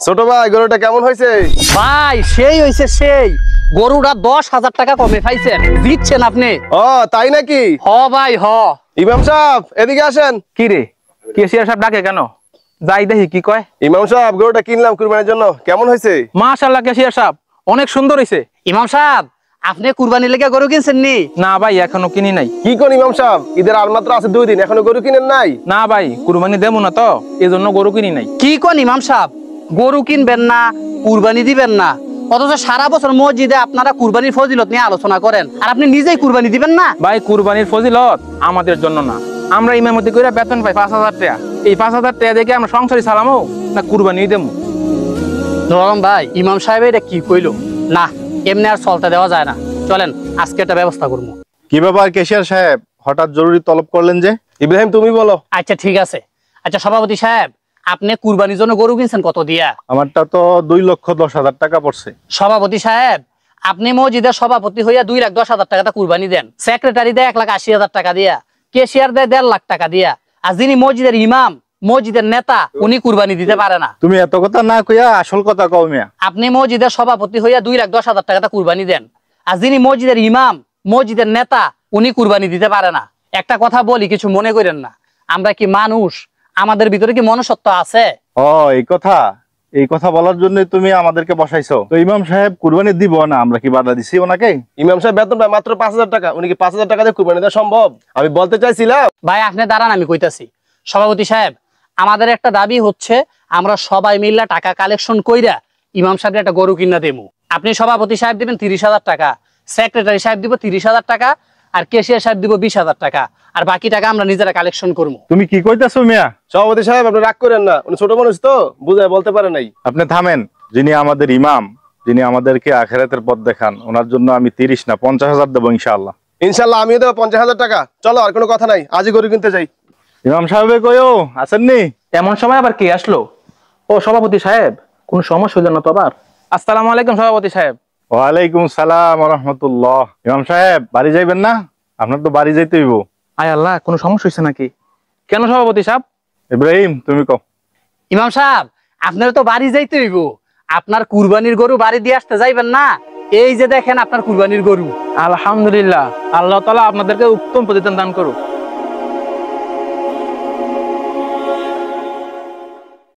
ছোট ভাই গরুটা কেমন হয়েছে? ভাই সেই হয়েছে সেই, গরুটা 10,000 টাকা কমে পাইছেন, দিচ্ছেন আপনি? ও তাই নাকি? হ ভাই হ। ইমাম সাহেব এদিকে আসেন। কি রে, কেসিয়ার সাহেব ডাকে কেন? যাই দেখি কি কয়। ইমাম সাহেব গরুটা কিনলাম কুরবানির জন্য, কেমন হয়েছে? মাশাআল্লাহ কেসিয়ার সাহেব অনেক সুন্দর হয়েছে। ইমাম সাহেব আপনি কুরবানি লেগে গরু কিনছেন নি? না ভাই এখনো কিনি নাই। কি কোন ইমাম সাহেব, ঈদের আর মাত্র আছে 2 দিন, এখনো গরু কিনেন নাই? না ভাই কুরবানি দেবো না তো, এই জন্য গরু কিনি নাই। কি কোন ইমাম সাহেব, গরু কিনবেন না, কুরবানি দিবেন না, অথচ সারা বছর মসজিদে আপনারা কুরবানির ফজিলত নিয়ে আলোচনা করেন, আর আপনি নিজেই কুরবানি দিবেন না? ভাই কুরবানির ফজিলত আমাদের জন্য না, আমরা ইমামতি করে বেতন পাই 5,000 টাকা। এই 5,000 টাকা দেখে আমরা সংসারই চালামো না কুরবানি দেবো? ধরম ভাই ইমাম সাহেব এটা কি কইলো? না এমনি আর চলতে দেওয়া যায় না, চলেন আজকে একটা ব্যবস্থা করবো। কি ব্যাপার কেশিয়ার সাহেব, হঠাৎ জরুরি তলব করলেন যে? ইব্রাহিম তুমি বলো। আচ্ছা ঠিক আছে। আচ্ছা সভাপতি সাহেব, আপনি কুরবানির জন্য গরু কিনছেন কত দিয়া? আমারটা তো 2,10,000 টাকা পড়ছে। সভাপতি সাহেব, আপনি মসজিদের সভাপতি হইয়া 2,10,000 টাকাটা কুরবানি দেন, সেক্রেটারি দেয় 1,80,000 টাকা দিয়া, কেশিয়ার দেয় 1.5 লাখ টাকা দিয়া, আর যিনি মসজিদের ইমাম, মসজিদের নেতা, উনি কুরবানি দিতে পারে না। তুমি এত কথা না কইয়া আসল কথা কও মিয়া। আপনি মসজিদের সভাপতি হইয়া 2,10,000 টাকাটা কুরবানি দেন, আর যিনি মসজিদের ইমাম, মসজিদের নেতা, উনি কুরবানি দিতে পারে না। একটা কথা বলি, কিছু মনে করেন না, আমরা কি মানুষ? আমাদের ভিতরে কি মনুষ্যত্ব আছে? ও এই কথা বলার জন্য তুমি আমাদেরকে বসাইছো। তো ইমাম সাহেব কুরবানি দিব না, আমরা কি বাধা দিছি ওনাকে? ইমাম সাহেব বেতন পায় মাত্র 5,000 টাকা, উনি কি 5,000 টাকা দিয়ে কুরবানি দেওয়া সম্ভব? আমি বলতে চাইছিলাম। ভাই আপনি দাঁড়ান, আমি কইতাছি। সভাপতি সাহেব, আমাদের একটা দাবি হচ্ছে, আমরা সবাই মিল্লা টাকা কালেকশন কইরা ইমাম সাহেব একটা গরু কিনা দেবো। আপনি সভাপতি সাহেব দিবেন 30,000 টাকা, সেক্রেটারি সাহেব দিব 30,000 টাকা, আর কেশিয়ার সাহেব দিব 20,000 টাকা, আর বাকি টাকা আমরা নিজেরা কালেকশন করবো। তুমি কি কইতাছো মিয়া? সভাপতি সাহেব আপনি রাগ করেন না, উনি ছোট মানুষ তো, বুঝায় বলতে পারে নাই। আপনি থামেন। যিনি আমাদের ইমাম, যিনি আমাদেরকে আখিরাতের পথ দেখান, ওনার জন্য আমি 30 না 50,000 দেবো ইনশাআল্লাহ। ইনশাল্লাহ আমিও দেবো 50,000 টাকা। চলো আর কোনো কথা নাই, আজই গরু কিনতে যাই। ইমাম সাহেব কইও আসেননি? এমন সময় আবার কে আসলো? ও সভাপতি সাহেব, কোন সমস্যা হইল না তো আবার? আসসালামু আলাইকুম সভাপতি সাহেব। ওয়ালাইকুম সালাম ওয়া রাহমাতুল্লাহ। ইমাম সাহেব বাড়ি যাইবেন না? আপনার তো বাড়ি যাইতে হইব। আয় আল্লাহ, কোনো সমস্যা হয়েছে নাকি? কেন সভাপতি সাহেব? ইব্রাহিম তুমি কও। ইমাম সাহেব আপনার তো বাড়ি যাইতে হইব, আপনার কুরবানির গরু বাড়ি দিয়ে আসতে যাইবেন না? এই যে দেখেন আপনার কুরবানির গরু। আলহামদুলিল্লাহ, আল্লাহ তাআলা আপনাদেরকে উত্তম প্রতিদান দান করুক।